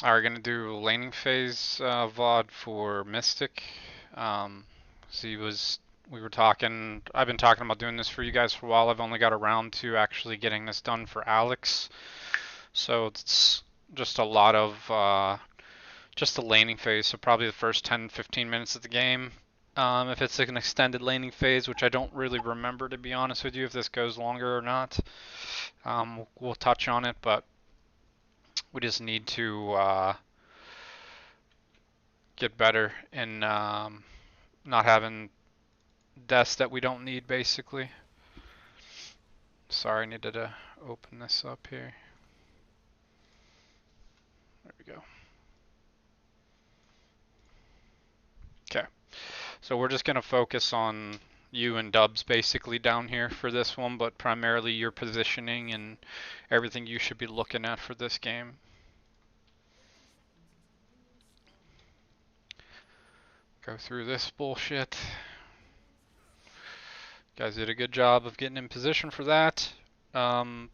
Are gonna do laning phase VOD for Mystic. Um, so we were talking. I've been talking about doing this for you guys for a while. I've only got around to actually getting this done for Alex. So it's just a lot of just the laning phase. So probably the first 10, 15 minutes of the game. If it's like an extended laning phase, which I don't really remember to be honest with you, if this goes longer or not, we'll touch on it. But we just need to get better in not having deaths that we don't need, basically. Sorry, I needed to open this up here. There we go. Okay, so we're just going to focus on you and Dubs basically down here for this one, but primarily your positioning and everything you should be looking at for this game. Go through this bullshit. Guys did a good job of getting in position for that. Um,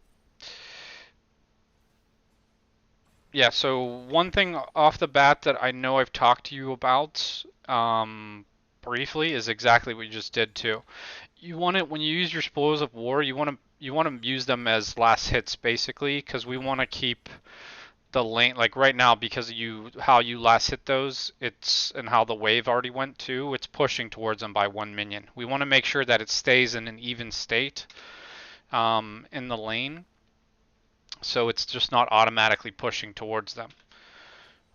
Yeah, so one thing off the bat that I know I've talked to you about briefly is exactly what you just did too. You want it when you use your spoils of war, you want to use them as last hits basically, because we want to keep the lane like right now because you how you last hit those, it's and how the wave already went too. It's pushing towards them by one minion. We want to make sure that it stays in an even state in the lane, so it's just not automatically pushing towards them.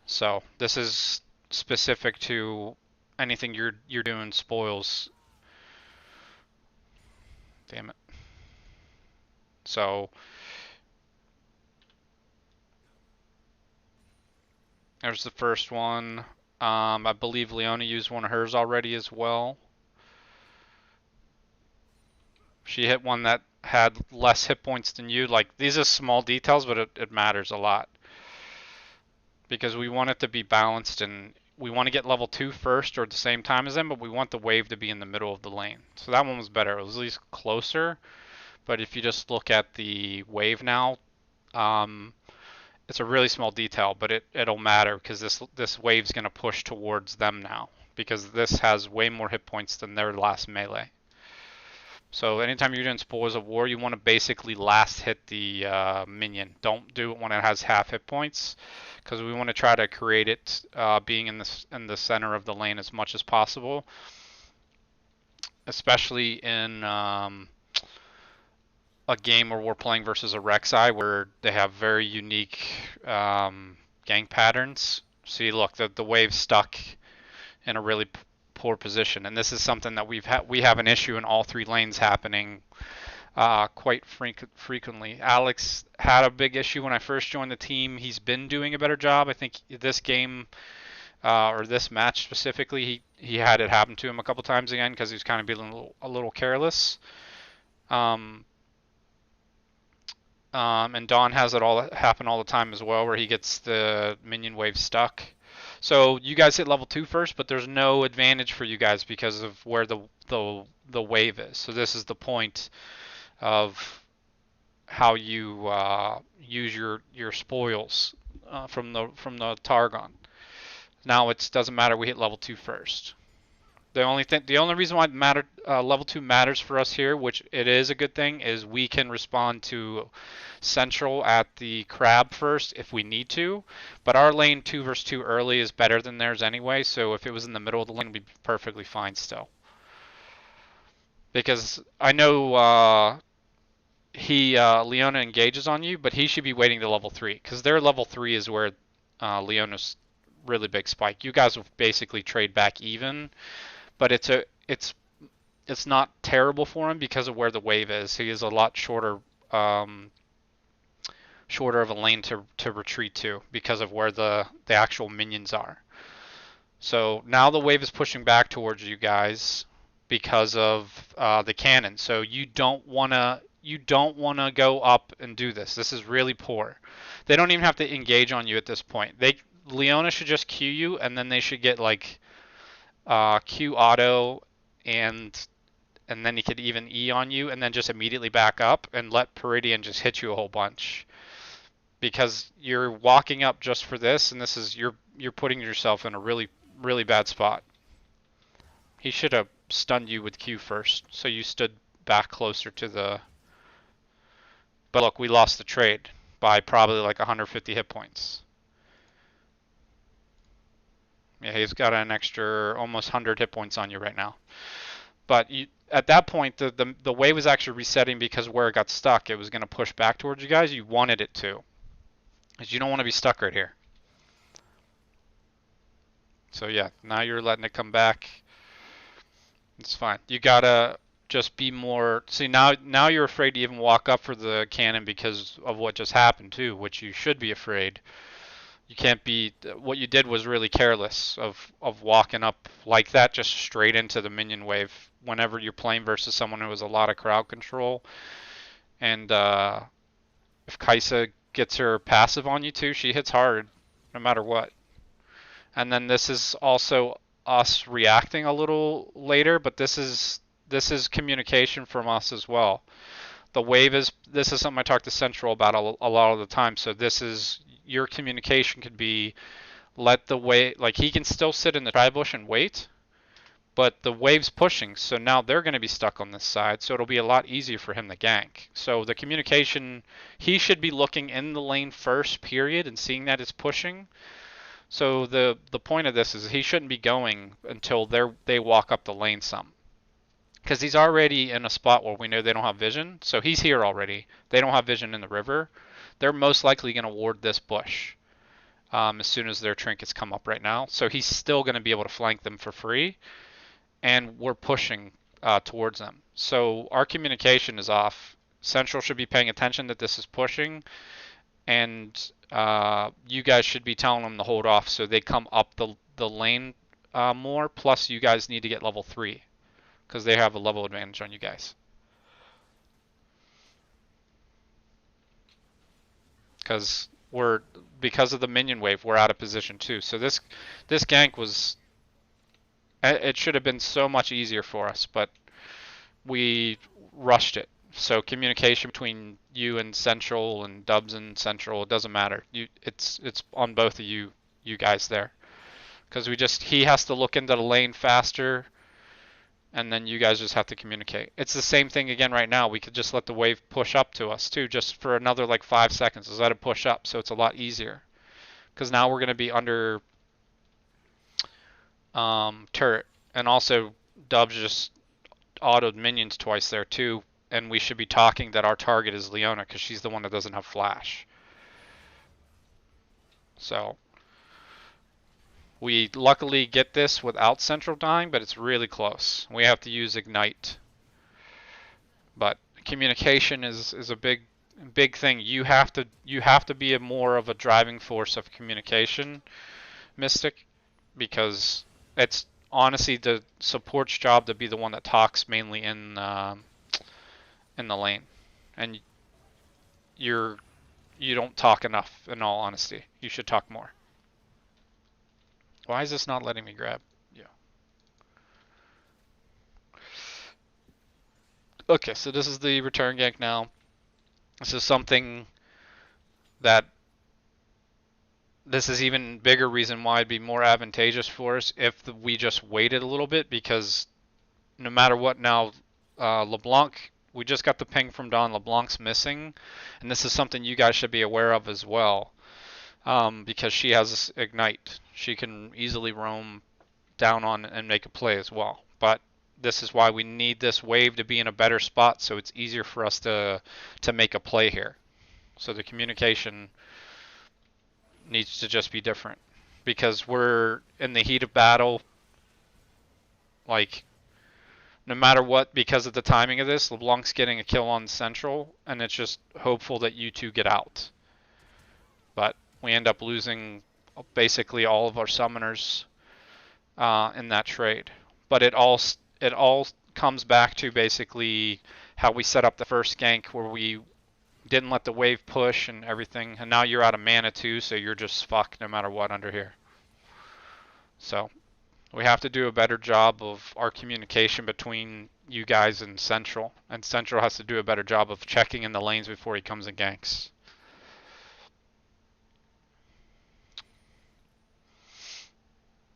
So this is specific to anything you're doing spoils. Damn it. So there's the first one. I believe Leona used one of hers already as well. She hit one that had less hit points than you. Like these are small details, but it matters a lot because we want it to be balanced and we want to get level 2 first or at the same time as them, but we want the wave to be in the middle of the lane. So that one was better. It was at least closer. But if you just look at the wave now, um, it's a really small detail, but it'll matter because this wave's gonna push towards them now because this has way more hit points than their last melee. So anytime you're doing Spoils of War, you want to basically last hit the minion. Don't do it when it has half hit points because we want to try to create it being in the center of the lane as much as possible, especially in a game where we're playing versus a Rek'Sai where they have very unique gang patterns. See, look, the wave's stuck in a really poor position, and this is something that we have an issue in all three lanes happening quite frequently. Alex had a big issue when I first joined the team. He's been doing a better job. I think this game or this match specifically, he had it happen to him a couple times again because he was kind of being a little careless. Um, and Dawn has it all happen all the time as well, where he gets the minion wave stuck. So you guys hit level 2 first, but there's no advantage for you guys because of where the wave is. So this is the point of how you use your spoils from the Targon. Now it doesn't matter. We hit level 2 first. The only reason why level 2 matters for us here, which it is a good thing, is we can respond to central at the crab first if we need to. But our lane 2 versus 2 early is better than theirs anyway, so if it was in the middle of the lane, we'd be perfectly fine still. Because I know Leona engages on you, but he should be waiting to level 3, because their level 3 is where Leona's really big spike. You guys will basically trade back even, but it's not terrible for him because of where the wave is. He is a lot um, shorter of a lane to retreat to because of where the actual minions are. So now the wave is pushing back towards you guys because of the cannon. So you don't wanna go up and do this. This is really poor. They don't even have to engage on you at this point. Leona should just Q you, and then they should get like Q auto and and then he could even E on you and then just immediately back up and let Peridian just hit you a whole bunch. because you're walking up just for this, and this is you're putting yourself in a really bad spot. He should have stunned you with Q first, so you stood back closer to the. But look, we lost the trade by probably like 150 hit points. Yeah, he's got an extra almost 100 hit points on you right now. But at that point, the wave was actually resetting because where it got stuck, it was going to push back towards you guys. You wanted it to, because you don't want to be stuck right here. So yeah, now you're letting it come back. It's fine. You gotta just be more. See, now you're afraid to even walk up for the cannon because of what just happened too, which you should be afraid. You can't be. What you did was really careless of walking up like that, just straight into the minion wave. Whenever you're playing versus someone who has a lot of crowd control, and if Kaisa gets her passive on you too, she hits hard, no matter what. And then this is also us reacting a little later, but this is communication from us as well. The wave is this is something I talk to Central about a lot of the time. So this is your communication could be let the wave like he can still sit in the tri bush and wait, but the wave's pushing, so now they're going to be stuck on this side, so it'll be a lot easier for him to gank. So the communication, he should be looking in the lane first, period, and seeing that it's pushing. So the point of this is he shouldn't be going until they walk up the lane some. Because he's already in a spot where we know they don't have vision. So he's here already. They don't have vision in the river. They're most likely going to ward this bush as soon as their trinkets come up right now. So he's still going to be able to flank them for free. And we're pushing towards them. So our communication is off. Central should be paying attention that this is pushing. And you guys should be telling them to hold off so they come up the lane more. Plus, you guys need to get level 3 because they have a level advantage on you guys. Because of the minion wave, we're out of position too. So this gank was it should have been so much easier for us, but we rushed it. So communication between you and Central and Dubs and Central, it doesn't matter. It's on both of you guys there, because he has to look into the lane faster, and then you guys just have to communicate. It's the same thing again right now. We could just let the wave push up to us too, just for another like 5 seconds. Just let it push up, so it's a lot easier. Because now we're going to be under turret, and also Dubs just autoed minions twice there too, and we should be talking that our target is Leona because she's the one that doesn't have flash. So we luckily get this without Central dying, but it's really close. We have to use Ignite. But communication is a big thing. You have to be more of a driving force of communication, Mystic, because it's honestly the support's job to be the one that talks mainly in the lane, and you don't talk enough. In all honesty, you should talk more. Why is this not letting me grab? Yeah. Okay, so this is the return gank now. This is something that this is even bigger reason why it'd be more advantageous for us if we just waited a little bit, because no matter what now, LeBlanc, we just got the ping from Don, LeBlanc's missing, and this is something you guys should be aware of as well, because she has Ignite. She can easily roam down on and make a play as well. But this is why we need this wave to be in a better spot, so it's easier for us to make a play here. So the communication needs to just be different, because we're in the heat of battle. Like, no matter what, because of the timing of this, LeBlanc's getting a kill on Central, and it's just hopeful that you two get out. But we end up losing basically all of our summoners in that trade. But it all comes back to basically how we set up the first gank, where we didn't let the wave push and everything, and now you're out of mana too, so you're just fucked no matter what under here. So we have to do a better job of our communication between you guys and Central has to do a better job of checking in the lanes before he comes and ganks.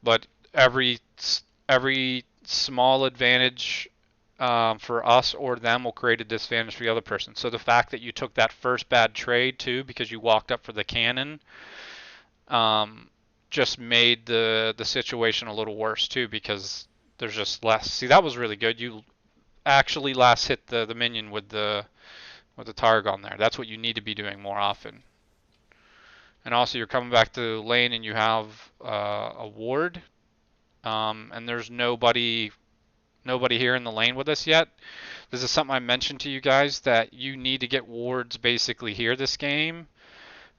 but every every small advantage for us or them will create a disadvantage for the other person. So the fact that you took that first bad trade too because you walked up for the cannon um, just made the situation a little worse too because there's just less. See, that was really good. You actually last hit the minion with the Targon there. That's what you need to be doing more often. And also, you're coming back to lane and you have a ward, and there's nobody here in the lane with us yet. This is something I mentioned to you guys that you need to get wards basically here this game.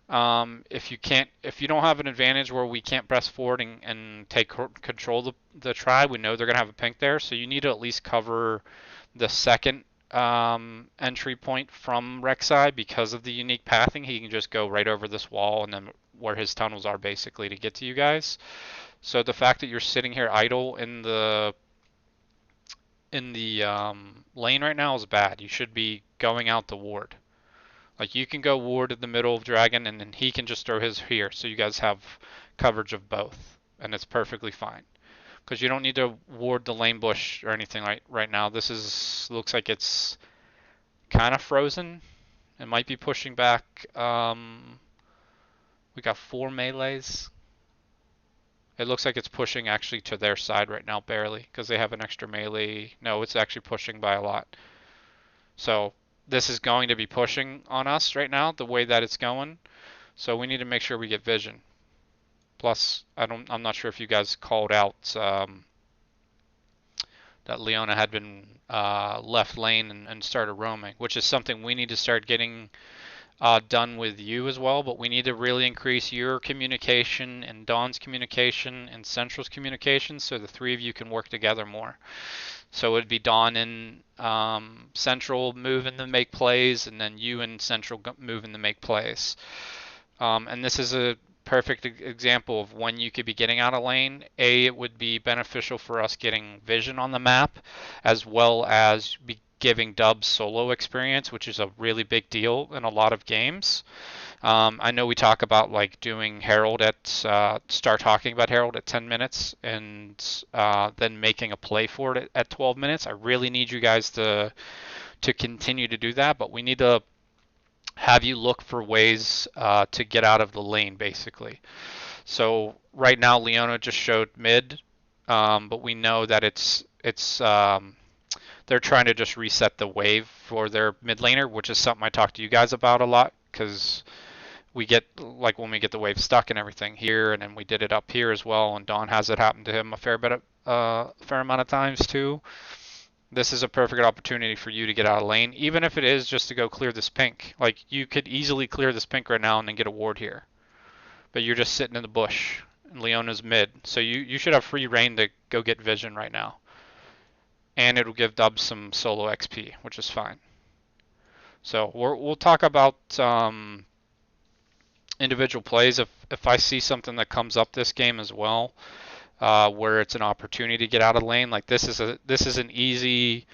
If you don't have an advantage where we can't press forward and take control of the tribe, we know they're gonna have a pink there, so you need to at least cover the second entry point from Rek'Sai because of the unique pathing. He can just go right over this wall and then where his tunnels are basically to get to you guys. So the fact that you're sitting here idle in the lane right now is bad. You should be going out the ward. Like you can go ward in the middle of Dragon and then he can just throw his here so you guys have coverage of both and it's perfectly fine. Because you don't need to ward the lane bush or anything right now. This is looks like it's kind of frozen. It might be pushing back. We got 4 melees. It looks like it's pushing actually to their side right now, barely, because they have an extra melee. No, it's actually pushing by a lot. So this is going to be pushing on us right now, the way that it's going. So we need to make sure we get vision. Plus, I'm not sure if you guys called out that Leona had been left lane and started roaming, which is something we need to start getting done with you as well, but we need to really increase your communication and Dawn's communication and Central's communication so the three of you can work together more. So it'd be Dawn and Central moving to make plays, and then you and Central moving to make plays. And this is a perfect example of when you could be getting out of lane. It would be beneficial for us getting vision on the map, as well as be giving Dubs solo experience, which is a really big deal in a lot of games. I know we talk about like doing Herald start talking about Herald at 10 minutes and then making a play for it at 12 minutes. I really need you guys to continue to do that, but we need to have you look for ways to get out of the lane, basically. So right now, Leona just showed mid, but we know that they're trying to just reset the wave for their mid laner, which is something I talk to you guys about a lot because we get like when we get the wave stuck and everything here, and then we did it up here as well, and Don has it happen to him a fair amount of times too. This is a perfect opportunity for you to get out of lane, even if it is just to go clear this pink. Like you could easily clear this pink right now and then get a ward here, but you're just sitting in the bush. And Leona's mid, so you should have free reign to go get vision right now, and it'll give Dubs some solo XP, which is fine. So we'll talk about individual plays if I see something that comes up this game as well, where it's an opportunity to get out of lane. Like this is an easy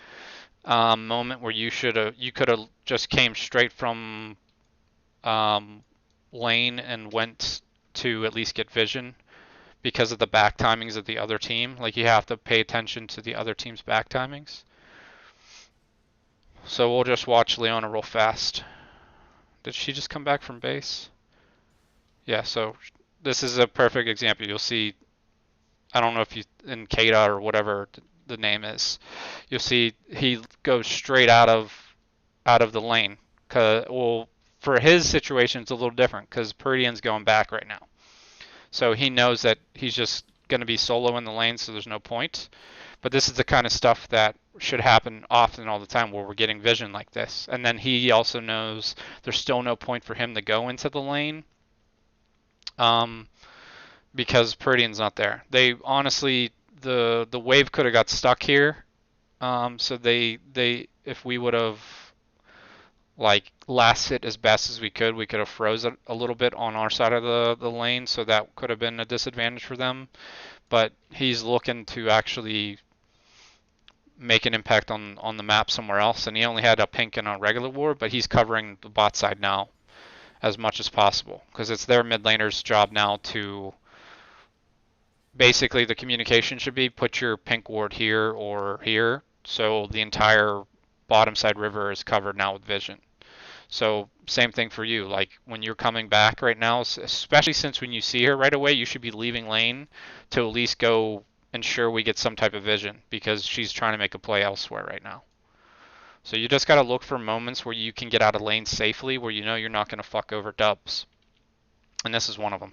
moment where you could have just came straight from lane and went to at least get vision because of the back timings of the other team. Like you have to pay attention to the other team's back timings. So we'll just watch Leona real fast. Did she just come back from base? Yeah, so this is a perfect example. You'll see, I don't know if you, in Kata or whatever the name is, you'll see he goes straight out of the lane. Well, for his situation, it's a little different because Purdian's going back right now. So he knows that he's just going to be solo in the lane, so there's no point. But this is the kind of stuff that should happen often all the time where we're getting vision like this. And then he also knows there's still no point for him to go into the lane because Purdian's not there. They honestly, the wave could have got stuck here. So they if we would have like last hit as best as we could have froze it a little bit on our side of the lane, so that could have been a disadvantage for them. But he's looking to actually make an impact on the map somewhere else, and he only had a pink and a regular ward, but he's covering the bot side now as much as possible because it's their mid laner's job now to basically the communication should be put your pink ward here or here, so the entire bottom side river is covered now with vision. So same thing for you. Like when you're coming back right now, especially since when you see her right away, you should be leaving lane to at least go ensure we get some type of vision because she's trying to make a play elsewhere right now. So you just got to look for moments where you can get out of lane safely, where you know you're not going to fuck over dubs. And this is one of them.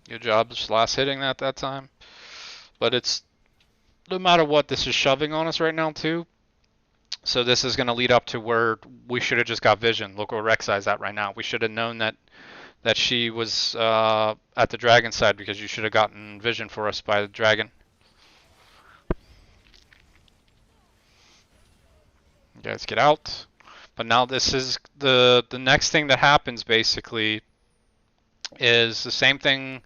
Good job just last hitting that time. But it's no matter what, this is shoving on us right now too. So this is going to lead up to where we should have just got vision. Look where Rek'Sai's at right now. We should have known that she was at the dragon side because you should have gotten vision for us by the dragon. You guys get out. But now this is the next thing that happens basically is the same thing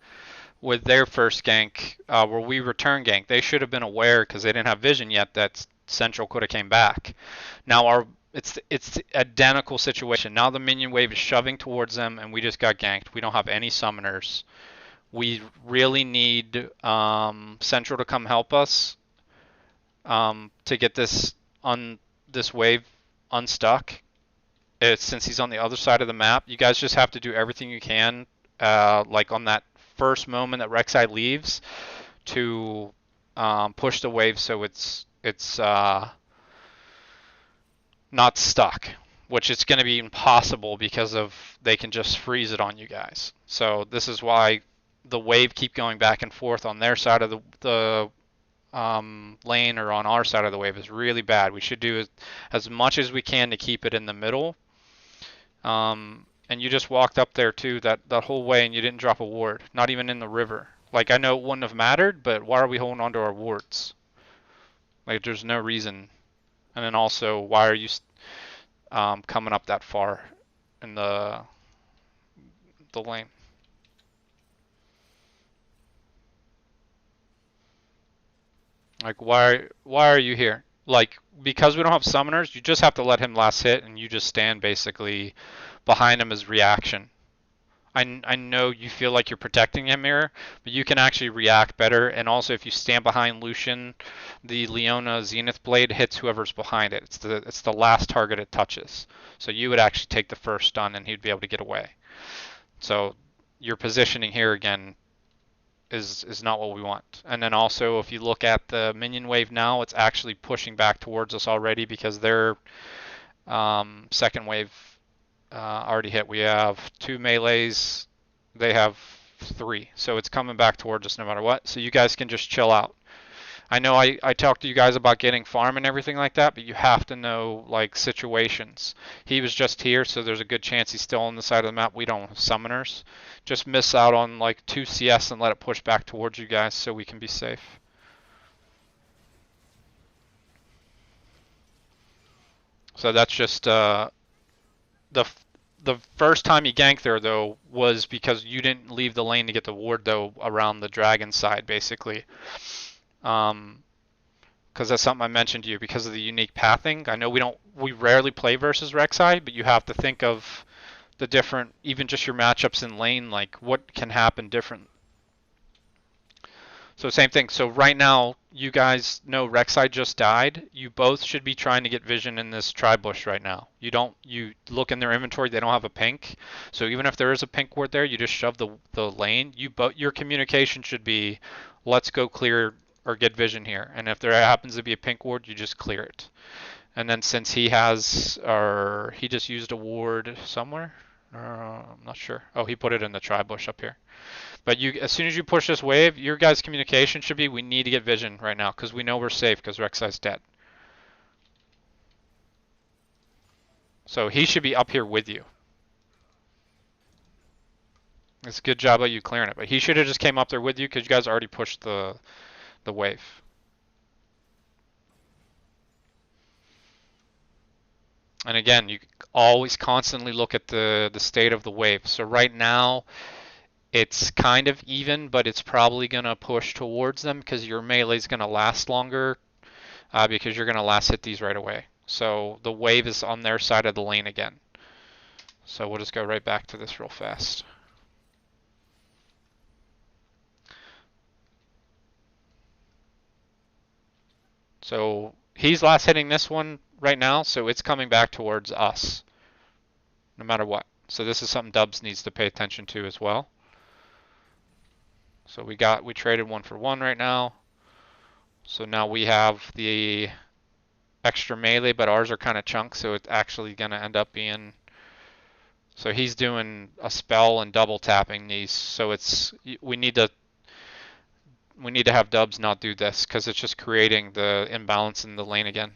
with their first gank where we return gank. They should have been aware because they didn't have vision yet that Central could have came back. Now it's the identical situation. Now the minion wave is shoving towards them and we just got ganked. We don't have any summoners. We really need Central to come help us to get this wave unstuck. Since he's on the other side of the map, you guys just have to do everything you can, like on that first moment that Rek'Sai leaves, to push the wave so it's not stuck, which is going to be impossible because of they can just freeze it on you guys. So this is why the wave keep going back and forth on their side of the lane or on our side of the wave is really bad. We should do as much as we can to keep it in the middle. And you just walked up there too that whole way and you didn't drop a ward, not even in the river. Like I know it wouldn't have mattered, but why are we holding on to our wards? Like there's no reason. And then also, why are you coming up that far in the lane? Like why are you here? Like because we don't have summoners, you just have to let him last hit and you just stand basically behind him as reaction. I know you feel like you're protecting him here, but you can actually react better. And also, if you stand behind Lucian, the Leona Zenith Blade hits whoever's behind it. It's the last target it touches. So you would actually take the first stun, and he'd be able to get away. So your positioning here again is not what we want. And then also, if you look at the minion wave now, it's actually pushing back towards us already because their second wave already hit. We have 2 melees. They have 3. So it's coming back towards us no matter what. So you guys can just chill out. I know I talked to you guys about getting farm and everything like that, but you have to know like situations. He was just here, so there's a good chance he's still on the side of the map. We don't have summoners. Just miss out on like 2 CS and let it push back towards you guys so we can be safe. So that's just the first time you ganked there though was because you didn't leave the lane to get the ward though around the dragon side basically. Because that's something I mentioned to you because of the unique pathing. I know we rarely play versus Rek'Sai, but you have to think of the different, even just your matchups in lane, like what can happen different. So same thing. So right now, you guys know Rek'Sai just died. You both should be trying to get vision in this tri-bush right now. You look in their inventory, they don't have a pink. So even if there is a pink ward there, you just shove the lane. Your communication should be, let's go clear or get vision here. And if there happens to be a pink ward, you just clear it. And then since he just used a ward somewhere. I'm not sure. Oh, he put it in the tri-bush up here. But as soon as you push this wave, your guys' communication should be, we need to get vision right now because we know we're safe because Rek'Sai's dead. So he should be up here with you. It's a good job of you clearing it. But he should have just came up there with you because you guys already pushed the wave. And again, you always constantly look at the state of the wave. So right now, it's kind of even, but it's probably going to push towards them because your melee is going to last longer. because you're going to last hit these right away. So the wave is on their side of the lane again. So we'll just go right back to this real fast. So he's last hitting this one right now, so it's coming back towards us, no matter what. So this is something Dubs needs to pay attention to as well. So we traded 1 for 1 right now. So now we have the extra melee, but ours are kind of chunks, so it's actually going to end up being. So he's doing a spell and double tapping these. So we need to have Dubs not do this because it's just creating the imbalance in the lane again.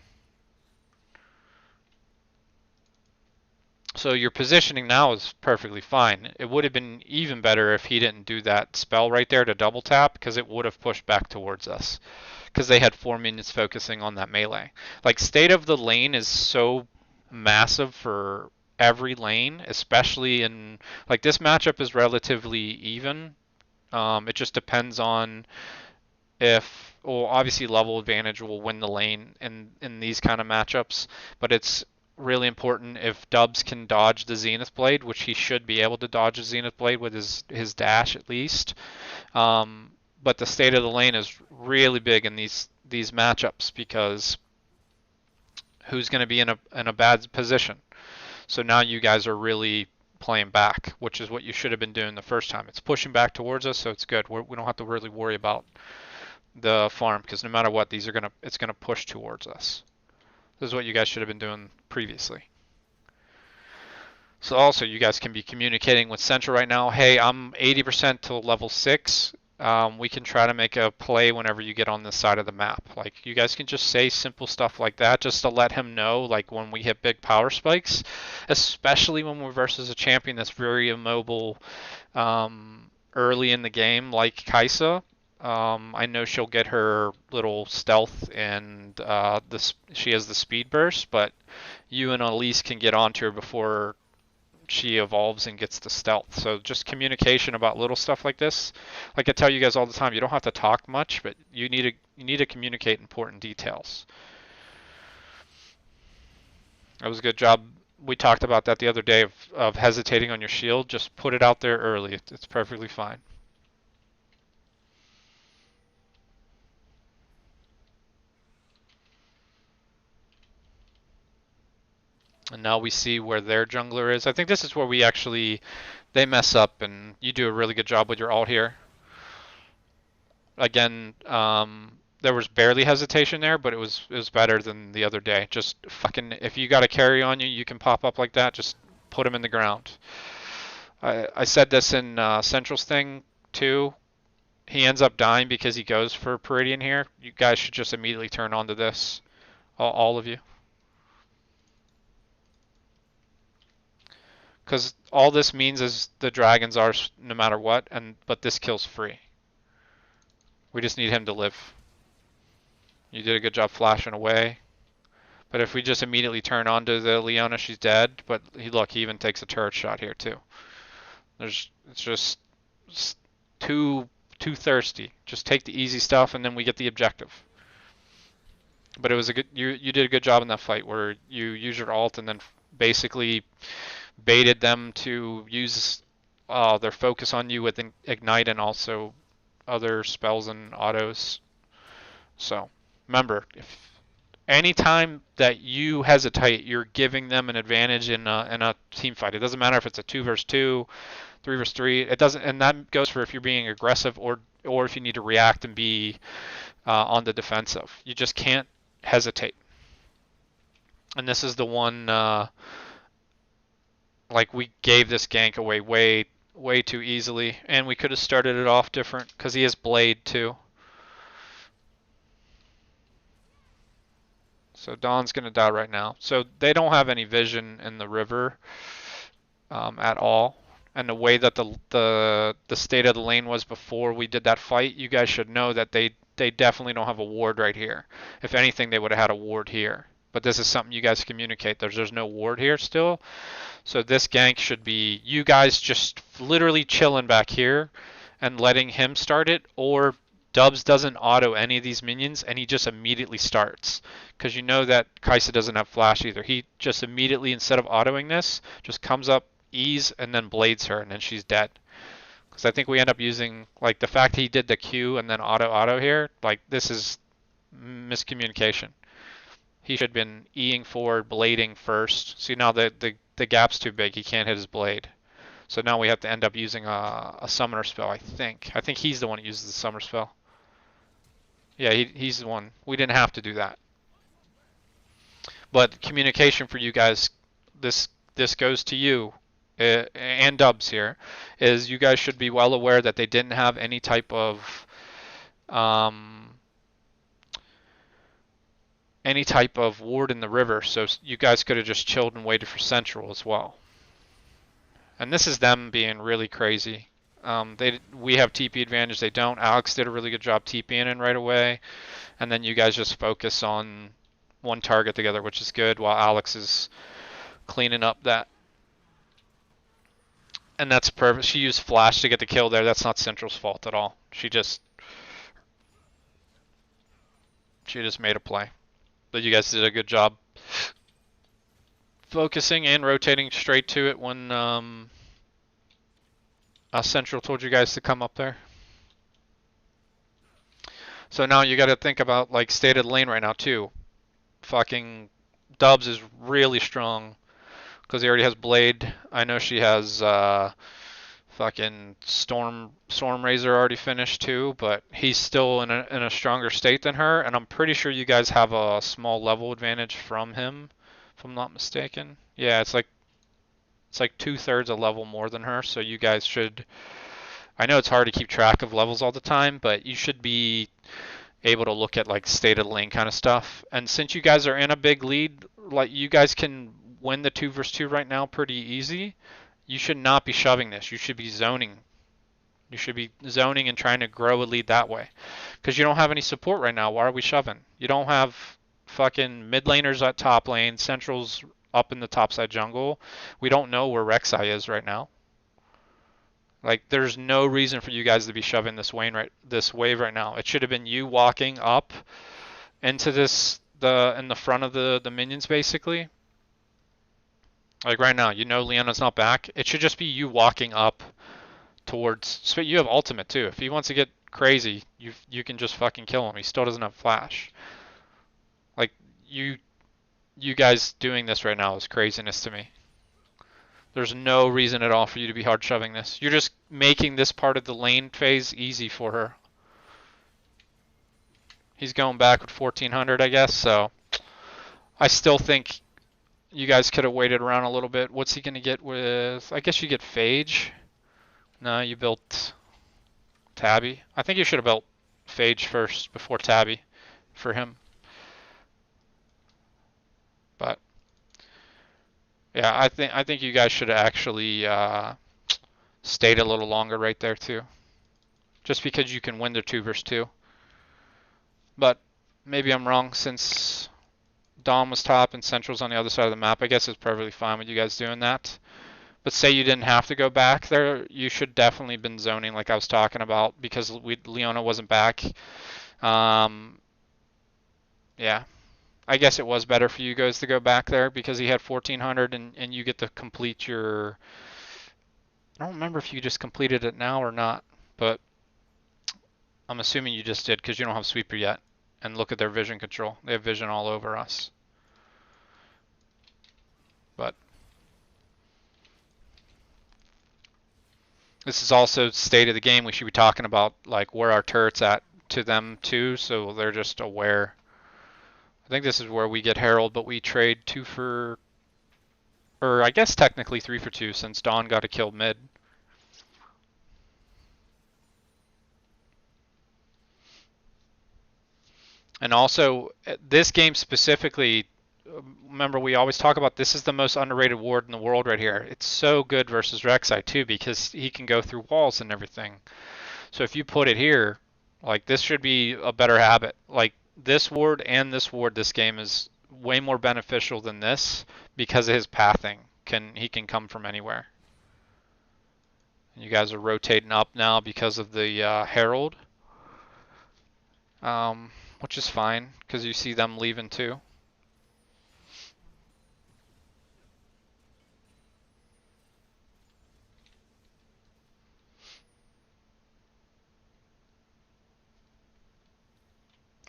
So your positioning now is perfectly fine. It would have been even better if he didn't do that spell right there to double tap because it would have pushed back towards us because they had 4 minions focusing on that melee. Like state of the lane is so massive for every lane, especially in like this matchup is relatively even. It just depends on if, well, obviously level advantage will win the lane in these kind of matchups, but it's really important if Dubs can dodge the Zenith Blade, which he should be able to dodge the Zenith Blade with his dash at least. But the state of the lane is really big in these matchups because who's going to be in a bad position. So now you guys are really playing back, which is what you should have been doing the first time. It's pushing back towards us, so it's good. We don't have to really worry about the farm because no matter what, it's gonna push towards us. This is what you guys should have been doing previously. So also you guys can be communicating with Central right now. Hey, I'm 80% to level 6. We can try to make a play whenever you get on this side of the map. Like you guys can just say simple stuff like that just to let him know like when we hit big power spikes, especially when we're versus a champion that's very immobile early in the game like Kaisa. I know she'll get her little stealth and she has the speed burst, but you and Elise can get onto her before she evolves and gets the stealth. So just communication about little stuff like this. Like I tell you guys all the time, you don't have to talk much, but you need to communicate important details. That was a good job. We talked about that the other day of hesitating on your shield. Just put it out there early. It's perfectly fine. And now we see where their jungler is. I think this is where they mess up, and you do a really good job with your ult here. Again, there was barely hesitation there, but it was better than the other day. Just fucking, if you got a carry on you, you can pop up like that. Just put him in the ground. I said this in Central's thing too. He ends up dying because he goes for Peridian here. You guys should just immediately turn on to this, all of you. Because all this means is the dragons are no matter what, but this kill's free. We just need him to live. You did a good job flashing away. But if we just immediately turn on to the Leona, she's dead. But look, he even takes a turret shot here too. It's just too thirsty. Just take the easy stuff, and then we get the objective. But it was you did a good job in that fight where you use your ult and then basically baited them to use their focus on you with Ignite and also other spells and autos. So remember, if anytime that you hesitate, you're giving them an advantage in a team fight. It doesn't matter if it's a 2 versus 2, 3 versus 3. It doesn't, and that goes for if you're being aggressive or if you need to react and be on the defensive. You just can't hesitate. And this is the one. Like we gave this gank away way too easily, and we could have started it off different because he has Blade too. So Dawn's gonna die right now. So they don't have any vision in the river at all. And the way that the state of the lane was before we did that fight, you guys should know that they definitely don't have a ward right here. If anything, they would have had a ward here. But this is something you guys communicate. There's no ward here still. So this gank should be you guys just literally chilling back here and letting him start it, or Dubs doesn't auto any of these minions, and he just immediately starts. Because you know that Kaisa doesn't have flash either. He just immediately, instead of autoing this, just comes up, E's, and then blades her, and then she's dead. Because I think we end up using, like, the fact he did the Q and then auto here, like, this is miscommunication. He should have been Eing forward, blading first. See, now the gap's too big. He can't hit his blade. So now we have to end up using a summoner spell, I think. I think he's the one that uses the summoner spell. Yeah, he's the one. We didn't have to do that. But communication for you guys, this goes to you and Dubs here, is you guys should be well aware that they didn't have any type of ward in the river, so you guys could have just chilled and waited for Central as well. And this is them being really crazy. We have TP advantage, they don't. Alex did a really good job TPing in right away, and then you guys just focus on one target together, which is good, while Alex is cleaning up that. And that's perfect. She used flash to get the kill there. That's not Central's fault at all. She just made a play. But you guys did a good job focusing and rotating straight to it when Central told you guys to come up there. So now you got to think about like state of the lane right now too. Fucking Dubs is really strong because he already has Blade. I know she has fucking Storm Razor already finished too, but he's still in a stronger state than her, and I'm pretty sure you guys have a small level advantage from him, if I'm not mistaken. Yeah, it's like 2/3 a level more than her, so you guys should. I know it's hard to keep track of levels all the time, but you should be able to look at like state of the lane kind of stuff. And since you guys are in a big lead, like you guys can win the 2 versus 2 right now pretty easy. You should not be shoving this. You should be zoning. You should be zoning and trying to grow a lead that way. Because you don't have any support right now. Why are we shoving? You don't have fucking mid laners at top lane. Central's up in the topside jungle. We don't know where Rek'Sai is right now. Like, there's no reason for you guys to be shoving this wave right now. It should have been you walking up into in the front of the minions, basically. Like right now, you know Leona's not back. It should just be you walking up towards. So you have ultimate too. If he wants to get crazy, you can just fucking kill him. He still doesn't have flash. Like you guys doing this right now is craziness to me. There's no reason at all for you to be hard shoving this. You're just making this part of the lane phase easy for her. He's going back with 1400, I guess. So I still think you guys could have waited around a little bit. What's he going to get with... I guess you get Phage. No, you built Tabby. I think you should have built Phage first before Tabby for him. But yeah, I think you guys should have actually stayed a little longer right there too. Just because you can win the 2 versus 2. But maybe I'm wrong since Dom was top and Central's on the other side of the map. I guess it's perfectly fine with you guys doing that. But say you didn't have to go back there, you should definitely have been zoning like I was talking about because Leona wasn't back. Yeah. I guess it was better for you guys to go back there because he had 1400 and you get to complete your... I don't remember if you just completed it now or not, but I'm assuming you just did because you don't have Sweeper yet. And look at their vision control. They have vision all over us. But this is also state of the game. We should be talking about like where our turret's at to them too, so they're just aware. I think this is where we get Herald, but we trade 2 for, or I guess technically 3 for 2 since Dawn got a kill mid. And also, this game specifically, remember we always talk about this is the most underrated ward in the world right here. It's so good versus Rek'Sai too because he can go through walls and everything. So if you put it here, like this should be a better habit. Like this ward and this ward, this game is way more beneficial than this because of his pathing. He can come from anywhere. And you guys are rotating up now because of the Herald. which is fine because you see them leaving too.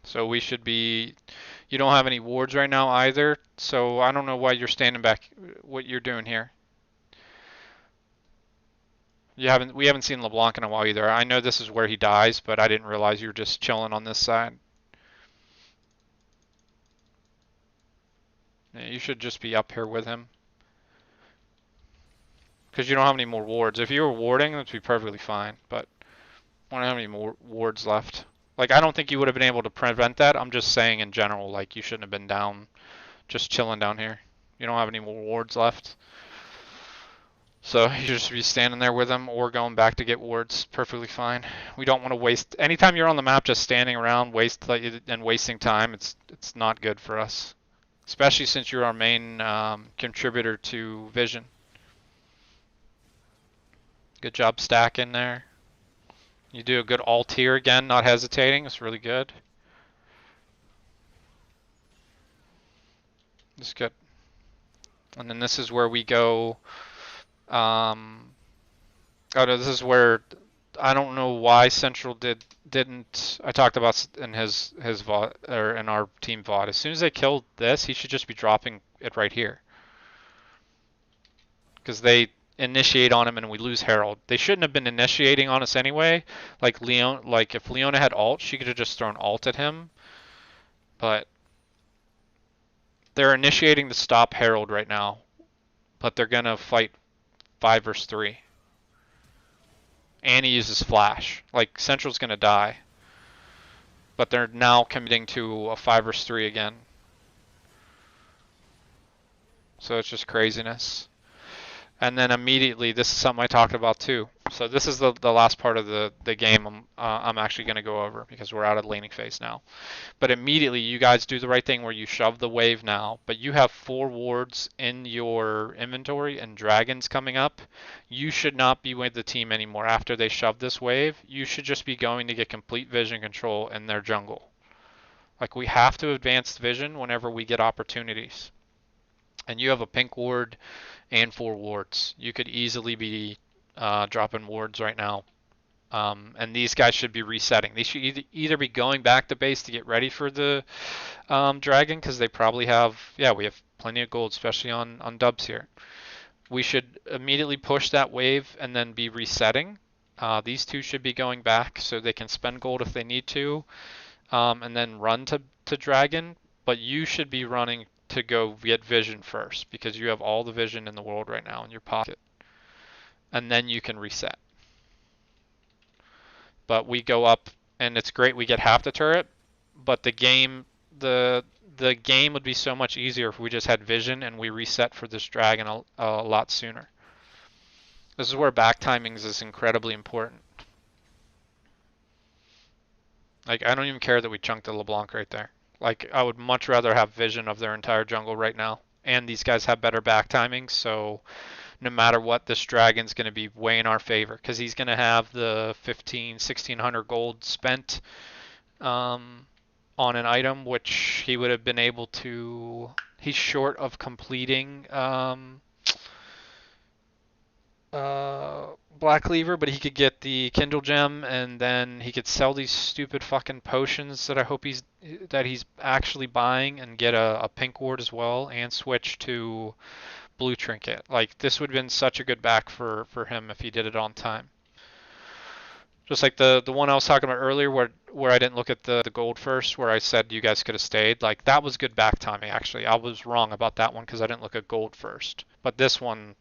So we should be. You don't have any wards right now either, so I don't know why you're standing back. What you're doing here? You haven't. We haven't seen LeBlanc in a while either. I know this is where he dies, but I didn't realize you were just chilling on this side. Yeah, you should just be up here with him because you don't have any more wards. If you were warding, that'd be perfectly fine. But I don't have any more wards left. Like I don't think you would have been able to prevent that. I'm just saying in general, like you shouldn't have been down, just chilling down here. You don't have any more wards left. So you should just be standing there with them or going back to get wards. Perfectly fine. We don't want to waste. Anytime you're on the map, just standing around, and wasting time. It's not good for us, especially since you're our main contributor to vision. Good job stacking there. You do a good alt here again, not hesitating. It's really good. It's good. And then this is where we go. Oh no, this is where I don't know why Central didn't. I talked about in his VOD or in our team VOD. As soon as they killed this, he should just be dropping it right here because they initiate on him and we lose Herald. They shouldn't have been initiating on us anyway. Like if Leona had ult, she could have just thrown ult at him. But they're initiating to stop Herald right now. But they're gonna fight 5 versus 3. And he uses flash. Like Central's gonna die. But they're now committing to a 5 versus 3 again. So it's just craziness. And then immediately, this is something I talked about too. So this is the last part of the game I'm actually going to go over because we're out of the laning phase now. But immediately, you guys do the right thing where you shove the wave now. But you have 4 wards in your inventory and dragons coming up. You should not be with the team anymore after they shove this wave. You should just be going to get complete vision control in their jungle. Like we have to advance vision whenever we get opportunities. And you have a pink ward and 4 wards. You could easily be dropping wards right now. And these guys should be resetting. They should either be going back to base to get ready for the dragon because they probably have, yeah, we have plenty of gold, especially on dubs here. We should immediately push that wave and then be resetting. These two should be going back so they can spend gold if they need to, and then run to dragon. But you should be running to go get vision first because you have all the vision in the world right now in your pocket. And then you can reset. But we go up and it's great we get half the turret, but the game would be so much easier if we just had vision and we reset for this dragon a lot sooner. This is where back timings is incredibly important. Like I don't even care that we chunked the LeBlanc right there. Like I would much rather have vision of their entire jungle right now. And these guys have better back timing, so no matter what, this dragon's going to be way in our favor because he's going to have the 1600 gold spent on an item, which he would have been able to. He's short of completing Black Cleaver, but he could get the Kindle Gem, and then he could sell these stupid fucking potions that I hope he's actually buying, and get a pink ward as well, and switch to blue trinket. Like this would have been such a good back for him if he did it on time. Just like the one I was talking about earlier, where I didn't look at the gold first, where I said you guys could have stayed. Like that was good back timing. Actually, I was wrong about that one because I didn't look at gold first. But this one,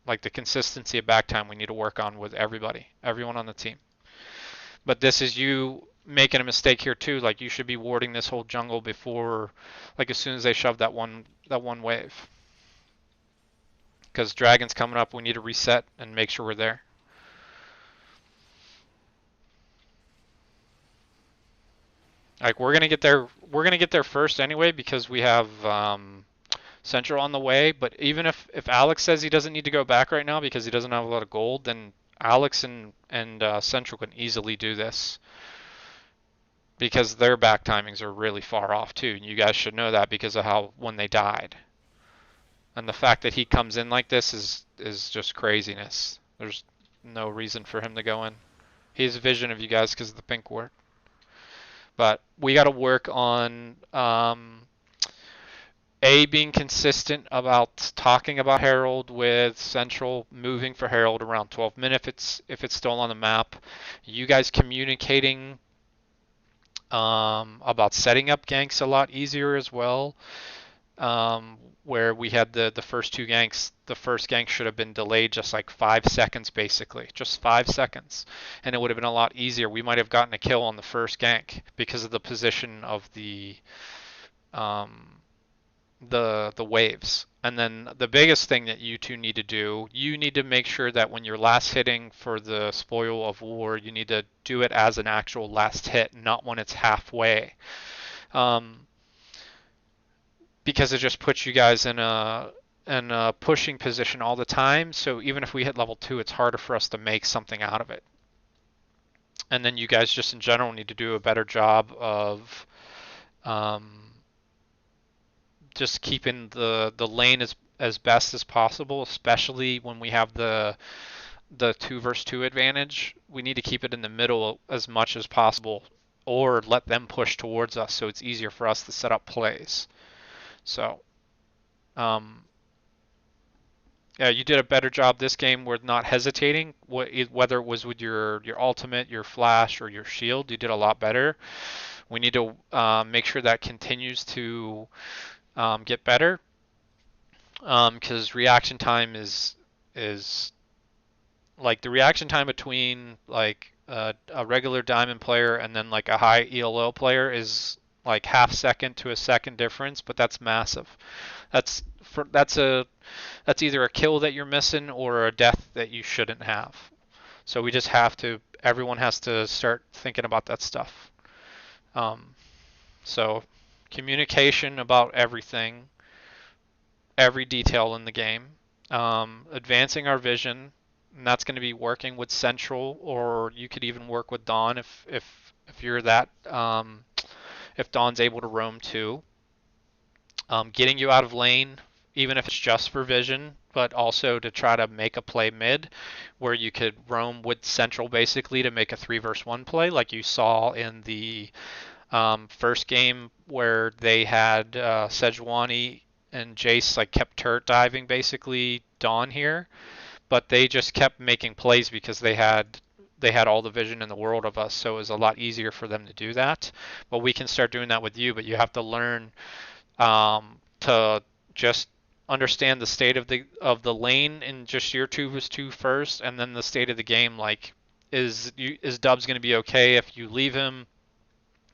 like the consistency of back time, we need to work on with everyone on the team. But this is you making a mistake here too. Like you should be warding this whole jungle before, like as soon as they shove that one wave. Because dragon's coming up, we need to reset and make sure we're there. Like we're gonna get there first anyway because we have Central on the way. But even if Alex says he doesn't need to go back right now because he doesn't have a lot of gold, then Alex and Central can easily do this. because their back timings are really far off too. And you guys should know that because of how when they died. And the fact that he comes in like this is just craziness. There's no reason for him to go in. He has a vision of you guys because of the pink ward. But we got to work on being consistent about talking about Herald with Central, moving for Herald around 12 minutes if it's still on the map. You guys communicating about setting up ganks a lot easier as well. Where we had the first two ganks, the first gank should have been delayed just like 5 seconds basically, just 5 seconds, and it would have been a lot easier. We might have gotten a kill on the first gank because of the position of um, the waves. And then the biggest thing that you two need to do, you need to make sure that when you're last hitting for the spoil of war, you need to do it as an actual last hit, not when it's halfway. Um, because it just puts you guys in a pushing position all the time. So even if we hit level 2, it's harder for us to make something out of it. And then you guys just in general need to do a better job of just keeping the lane as best as possible, especially when we have the 2 versus 2 advantage. We need to keep it in the middle as much as possible, or let them push towards us so it's easier for us to set up plays. So, um, yeah, you did a better job this game with not hesitating. Whether it was with your ultimate, your flash, or your shield, you did a lot better. We need to make sure that continues to get better, because reaction time is like the reaction time between like a regular diamond player and then like a high ELO player is like half second to a second difference, but that's massive. That's that's either a kill that you're missing or a death that you shouldn't have. So we just have to, everyone has to start thinking about that stuff. Um, so communication about everything, every detail in the game, advancing our vision, and that's going to be working with Central, or you could even work with Dawn if you're that if Dawn's able to roam too. Getting you out of lane, even if it's just for vision, but also to try to make a play mid, where you could roam with Central basically to make a 3 versus 1 play, like you saw in the first game where they had Sejuani and Jace like kept turret diving basically Dawn here, but they just kept making plays because they had all the vision in the world of us, so it was a lot easier for them to do that. But we can start doing that with you, but you have to learn to just understand the state of the lane in just your 2 vs 2 first, and then the state of the game. Like, is Dubs going to be okay if you leave him?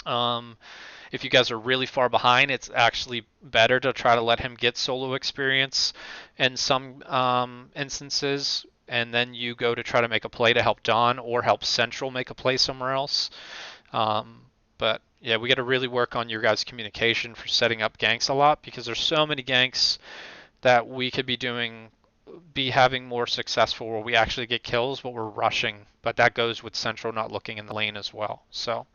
If you guys are really far behind, it's actually better to try to let him get solo experience in some instances, and then you go to try to make a play to help Dawn or help Central make a play somewhere else. But yeah, we got to really work on your guys' communication for setting up ganks a lot, because there's so many ganks that we could be having more successful where we actually get kills, but we're rushing. But that goes with Central not looking in the lane as well. So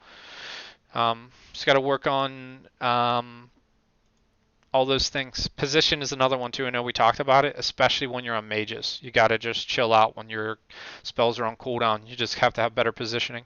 just got to work on all those things. Position is another one too. I know we talked about it, especially when you're on mages. You got to just chill out when your spells are on cooldown. You just have to have better positioning.